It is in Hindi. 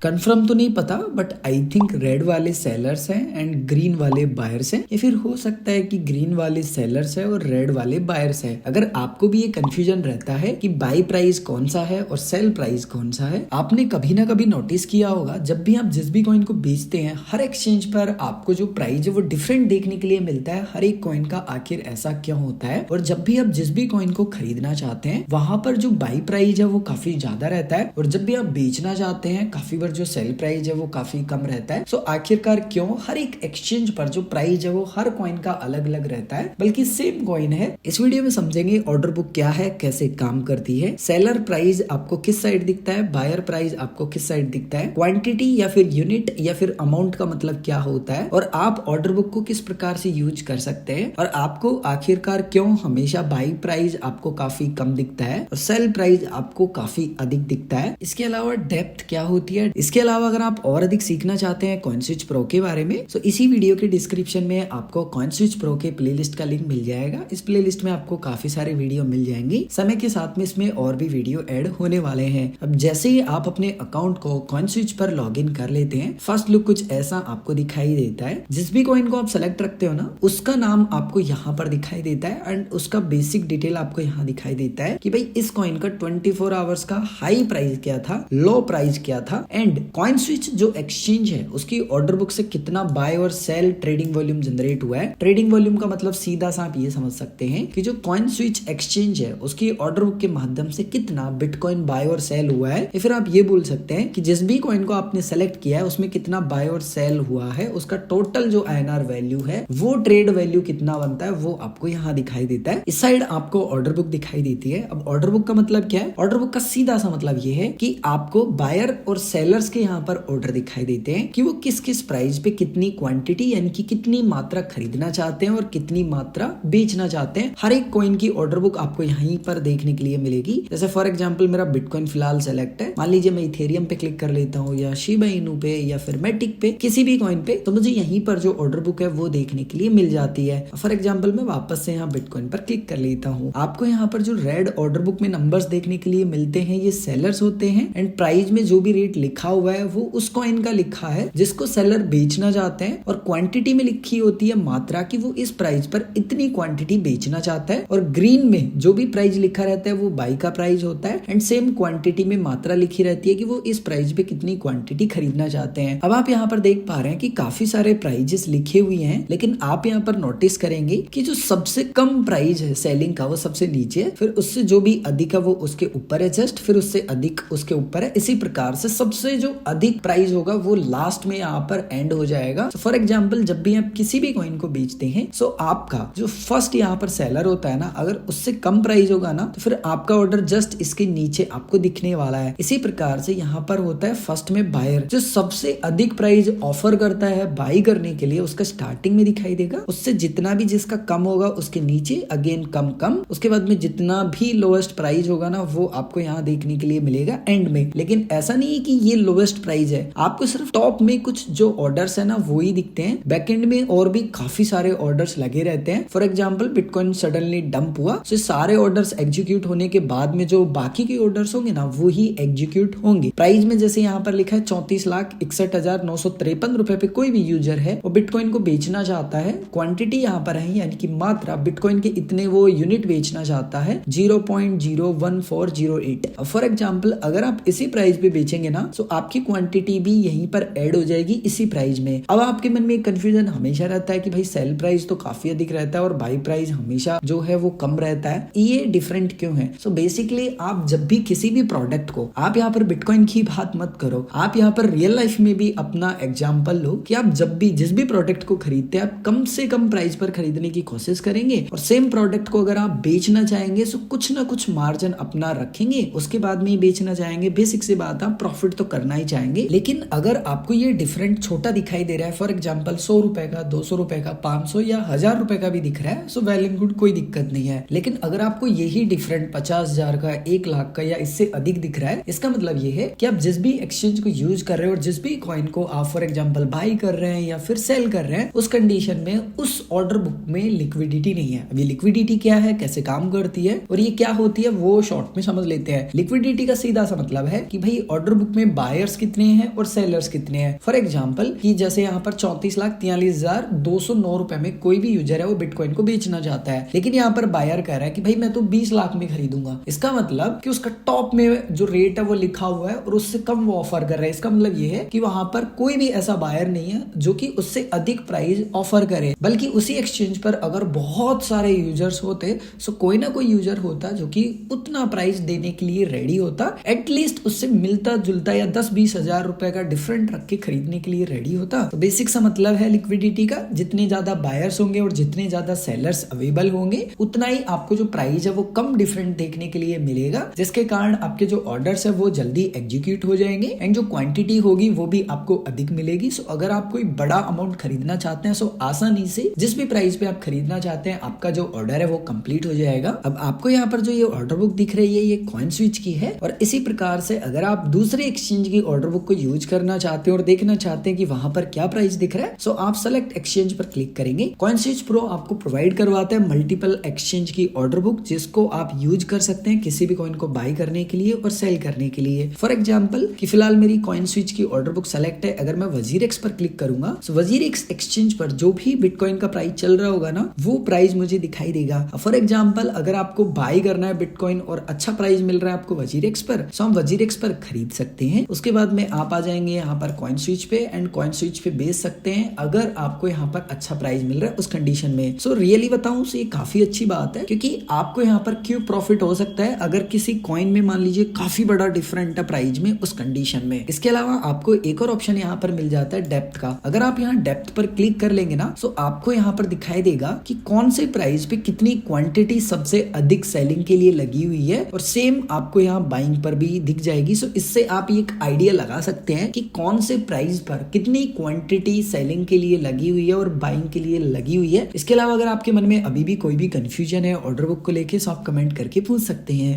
कंफर्म तो नहीं पता, बट आई थिंक रेड वाले सेलर्स हैं एंड ग्रीन वाले बायर्स हैं, या फिर हो सकता है कि ग्रीन वाले सेलर्स है और रेड वाले बायर्स है। अगर आपको भी ये कंफ्यूजन रहता है कि बाई प्राइस कौन सा है और सेल प्राइस कौन सा है, आपने कभी ना कभी नोटिस किया होगा जब भी आप जिस भी कॉइन को बेचते हैं हर एक्सचेंज पर आपको जो प्राइस है वो डिफरेंट देखने के लिए मिलता है। हर एक कॉइन का आखिर ऐसा क्यों होता है? और जब भी आप जिस भी कॉइन को खरीदना चाहते हैं वहां पर जो बाई प्राइस है वो काफी ज्यादा रहता है, और जब भी आप बेचना चाहते हैं काफी बार जो सेल प्राइस है वो काफी कम रहता है। सो आखिरकार क्यों हर एक एक्सचेंज पर जो प्राइस है वो हर कॉइन का अलग अलग रहता है, बल्कि सेम कॉइन है। इस वीडियो में समझेंगे ऑर्डर बुक क्या है, कैसे काम करती है, सेलर प्राइस आपको किस साइड दिखता है, बायर प्राइस आपको किस साइड दिखता है, क्वांटिटी या फिर यूनिट या फिर अमाउंट का मतलब क्या होता है, और आप ऑर्डर बुक को किस प्रकार से यूज कर सकते हैं, और आपको आखिरकार क्यों हमेशा बाई प्राइस आपको काफी कम दिखता है और सेल प्राइस आपको काफी अधिक दिखता है। इसके अलावा डेप्थ क्या होती है। इसके अलावा अगर आप और अधिक सीखना चाहते हैं कॉइनस्विच प्रो के बारे में, तो इसी वीडियो के डिस्क्रिप्शन में आपको कॉइनस्विच प्रो के प्लेलिस्ट का लिंक मिल जाएगा। इस प्लेलिस्ट में आपको काफी सारे वीडियो मिल जाएंगे। समय के साथ में इसमें और भी वीडियो ऐड होने वाले हैं। अब जैसे ही आप अपने अकाउंट को कॉइनस्विच पर लॉग इन कर लेते हैं, फर्स्ट लुक कुछ ऐसा आपको दिखाई देता है। जिस भी कॉइन को आप सेलेक्ट रखते हो ना, उसका नाम आपको यहाँ पर दिखाई देता है एंड उसका बेसिक डिटेल आपको यहाँ दिखाई देता है कि भाई इस कॉइन का 24 आवर्स का हाई प्राइस क्या था, लो प्राइस क्या था, एंड कॉइनस्विच जो एक्सचेंज है उसकी ऑर्डर बुक से कितना बाय और सेल ट्रेडिंग वॉल्यूम जनरेट हुआ है। ट्रेडिंग वॉल्यूम का मतलब सीधा सा आप ये समझ सकते हैं कि जो कॉइनस्विच एक्सचेंज है उसकी ऑर्डर बुक के माध्यम से कितना बिटकॉइन बाय और सेल हुआ है, या फिर आप ये बोल सकते हैं कि जिस भी कॉइन को आपने सेलेक्ट किया है उसमें कितना बाय और सेल हुआ है, उसका टोटल जो INR वैल्यू है वो ट्रेड वैल्यू कितना बनता है वो आपको यहाँ दिखाई देता है। इस साइड आपको ऑर्डर बुक दिखाई देती है। अब ऑर्डर बुक का मतलब क्या है? ऑर्डर बुक का सीधा सा मतलब ये है कि आपको बायर और सेलर्स के यहाँ पर ऑर्डर दिखाई देते हैं कि वो किस किस प्राइस पे कितनी क्वांटिटी यानी कि कितनी मात्रा खरीदना चाहते हैं और कितनी मात्रा बेचना चाहते हैं। हर एक कॉइन की ऑर्डर बुक आपको यहीं पर देखने के लिए मिलेगी। जैसे फॉर एग्जांपल मेरा बिटकॉइन फिलहाल सेलेक्ट है, मान लीजिए मैं इथेरियम पे क्लिक कर लेता हूँ या शिबा इनू पे या फिर मैटिक पे, किसी भी कॉइन पे, तो मुझे यहीं पर जो ऑर्डर बुक है वो देखने के लिए मिल जाती है। फॉर एग्जाम्पल मैं वापस से यहाँ बिटकॉइन पर क्लिक कर लेता हूँ। आपको यहाँ पर जो रेड ऑर्डर बुक में नंबर्स देखने के लिए मिलते हैं ये सेलर्स होते हैं, एंड प्राइस में जो भी रेट लिखा हुआ है वो उस कॉइन का लिखा है जिसको सेलर बेचना चाहते हैं, और क्वांटिटी में लिखी होती है मात्रा की वो इस प्राइस पर इतनी क्वांटिटी बेचना चाहता है, और ग्रीन में जो भी प्राइस लिखा रहता है वो बाई का प्राइस होता है, एंड सेम क्वांटिटी में मात्रा लिखी रहती है कि वो इस प्राइस पे कितनी क्वांटिटी खरीदना चाहते हैं। अब आप यहाँ पर देख पा रहे हैं कि काफी सारे प्राइजेस लिखे हुए हैं, लेकिन आप यहाँ पर नोटिस करेंगे कि जो सबसे कम प्राइस है सेलिंग का वो सबसे नीचे है, फिर उससे जो भी अधिक है वो उसके ऊपर है जस्ट, फिर उससे अधिक उसके ऊपर है। इसी प्रकार से सबसे जो अधिक प्राइस होगा वो लास्ट में यहाँ पर एंड हो जाएगा। फॉर एग्जाम्पल जब भी आप किसी भी कॉइन को बेचते हैं, सो आपका जो फर्स्ट यहाँ पर सेलर होता है ना, अगर उससे कम प्राइस होगा ना तो फिर आपका ऑर्डर जस्ट इसके नीचे आपको दिखने वाला है। इसी प्रकार से यहाँ पर होता है फर्स्ट में बायर, जो सबसे अधिक प्राइस ऑफर करता है बाई करने के लिए उसका स्टार्टिंग में दिखाई देगा, उससे जितना भी जिसका कम होगा उसके नीचे अगेन कम कम, उसके बाद में जितना भी लोएस्ट प्राइस होगा ना वो आपको यहाँ देखने के लिए मिलेगा एंड में। लेकिन ऐसा नहीं है कि ये लोएस्ट प्राइस है, आपको सिर्फ टॉप में कुछ जो ऑर्डर्स है ना वो ही दिखते हैं, बैकएंड में और भी काफी सारे ऑर्डर्स लगे रहते हैं। For example bitcoin suddenly dump हुआ, तो सारे ऑर्डर्स एग्जीक्यूट होने के बाद में जो बाकी के ऑर्डर्स होंगे ना वो ही एग्जीक्यूट होंगे। प्राइस में जैसे यहाँ पर लिखा है 34,61,953 रुपए पे कोई भी यूजर है वो बिटकॉइन को बेचना चाहता है, क्वांटिटी यहाँ पर है यानी कि मात्रा बिटकॉइन के इतने वो यूनिट बेचना चाहता है 0.01408। फॉर एग्जांपल अगर आप इसी प्राइस पे बेचेंगे ना तो आपकी क्वांटिटी भी यहीं पर ऐड हो जाएगी इसी प्राइस में। अब आपके मन में एक कंफ्यूजन हमेशा रहता है कि भाई सेल प्राइस तो काफी अधिक रहता है और बाई प्राइस हमेशा जो है वो कम रहता है, ये डिफरेंट क्यों है? सो बेसिकली आप जब भी किसी भी प्रोडक्ट को, आप यहाँ पर बिटकॉइन की बात मत करो, आप यहाँ पर रियल लाइफ में भी अपना एग्जाम्पल लो कि आप जब भी जिस भी प्रोडक्ट को खरीदते हैं आप कम से कम प्राइस पर खरीदने की कोशिश करेंगे, और सेम प्रोडक्ट को अगर आप बेचना चाहेंगे तो कुछ ना कुछ मार्जिन अपना रखेंगे, उसके बाद में ही बेचना चाहेंगे। बेसिक सी बात है, प्रॉफिट तो करना ही चाहेंगे। लेकिन अगर आपको ये डिफरेंट छोटा दिखाई दे रहा है, फॉर एग्जांपल 100 रुपए का, 200 रुपए का, 500 या 1000 रुपए का भी दिख रहा है, सो वेल एंड गुड, कोई दिक्कत नहीं है। लेकिन अगर आपको यही डिफरेंट 50,000 का, 1 लाख का या इससे अधिक दिख रहा है, इसका मतलब ये है कि आप जिस भी एक्सचेंज को यूज कर रहे हो और जिस भी कॉइन को आप फॉर एग्जांपल बाई कर रहे हैं या फिर सेल कर रहे हैं, उस कंडीशन में उस ऑर्डर बुक में लिक्विडिटी नहीं है। अभी लिक्विडिटी क्या है, कैसे काम करती है और ये क्या होती है वो शॉर्ट में समझ लेते हैं। लिक्विडिटी का सीधा सा मतलब है कि भाई ऑर्डर बुक में बाय बायर्स कितने हैं और सेलर्स कितने हैं। फॉर एग्जाम्पल कि जैसे यहाँ पर 34,43,209 रुपए में कोई भी यूजर है वो बिटकॉइन को बेचना चाहता है, लेकिन यहाँ पर बायर कह रहा है कि भाई मैं तो 20 लाख में खरीदूंगा। इसका मतलब कि उसका टॉप में जो रेट है वो लिखा हुआ है और उससे कम वो ऑफर कर रहा है। इसका मतलब ये है कि वहां पर कोई भी ऐसा बायर नहीं है जो कि उससे अधिक प्राइस ऑफर करे, बल्कि उसी एक्सचेंज पर अगर बहुत सारे यूजर्स होते तो कोई ना कोई यूजर होता जो कि उतना प्राइस देने के लिए रेडी होता, एटलीस्ट उससे मिलता जुलता या 10-20 हजार रुपए का डिफरेंट रख के खरीदने के लिए रेडी होता। तो बेसिक सा मतलब है लिक्विडिटी का, जितने ज्यादा बायर्स होंगे और जितने ज्यादा सेलर्स अवेलेबल होंगे उतना ही आपको जो प्राइस है वो कम डिफरेंट देखने के लिए मिलेगा, जिसके कारण आपके जो ऑर्डर्स है वो जल्दी एग्जीक्यूट हो जाएंगे एंड जो क्वांटिटी होगी वो भी आपको अधिक मिलेगी। सो अगर आप कोई बड़ा अमाउंट खरीदना चाहते हैं सो आसानी से जिस भी प्राइस पे आप खरीदना चाहते हैं आपका जो ऑर्डर है वो कंप्लीट हो जाएगा। अब आपको यहाँ पर जो ये ऑर्डर बुक दिख रही है ये कॉइनस्विच की है, और इसी प्रकार से अगर आप दूसरे एक्सचेंज की ऑर्डर बुक को यूज करना चाहते हैं और देखना चाहते हैं कि वहां पर क्या प्राइस दिख रहा है, सो आप सेलेक्ट एक्सचेंज पर क्लिक करेंगे। कॉइनस्विच प्रो आपको प्रोवाइड करवाता है मल्टीपल एक्सचेंज की ऑर्डर बुक, जिसको आप यूज कर सकते हैं किसी भी कॉइन को बाय करने के लिए और सेल करने के लिए। फॉर एग्जाम्पल कि फिलहाल मेरी कॉइनस्विच की ऑर्डर बुक सेलेक्ट है, अगर मैं WazirX पर क्लिक करूंगा तो WazirX एक्सचेंज पर जो भी बिटकॉइन का प्राइस चल रहा होगा ना वो प्राइस मुझे दिखाई देगा। फॉर एग्जाम्पल अगर आपको बाय करना है बिटकॉइन और अच्छा प्राइस मिल रहा है आपको WazirX पर, तो हम WazirX पर खरीद सकते हैं। उसके बाद में आप आ जाएंगे यहाँ पर कॉइनस्विच पे एंड कॉइनस्विच पे बेच सकते हैं अगर आपको यहाँ पर अच्छा प्राइस मिल रहा है उस कंडीशन में। सो रियली बताऊं तो ये काफी अच्छी बात है, क्योंकि आपको यहाँ पर क्यों प्रॉफिट हो सकता है अगर किसी कॉइन में मान लीजिए काफी बड़ा डिफरेंट है प्राइस में उस कंडीशन में। इसके अलावा आपको एक और ऑप्शन यहाँ पर मिल जाता है डेप्थ का। अगर आप यहाँ डेप्थ पर क्लिक कर लेंगे ना तो आपको यहाँ पर दिखाई देगा कि कौन से प्राइस पे कितनी क्वांटिटी सबसे अधिक सेलिंग के लिए लगी हुई है, और सेम आपको यहाँ बाइंग पर भी दिख जाएगी। सो इससे आप एक आइडिया लगा सकते हैं कि कौन से प्राइस पर कितनी क्वांटिटी सेलिंग के लिए लगी हुई है और बाइंग के लिए लगी हुई है। इसके अलावा अगर आपके मन में अभी भी कोई भी कंफ्यूजन है ऑर्डर बुक को लेके, तो आप कमेंट करके पूछ सकते हैं।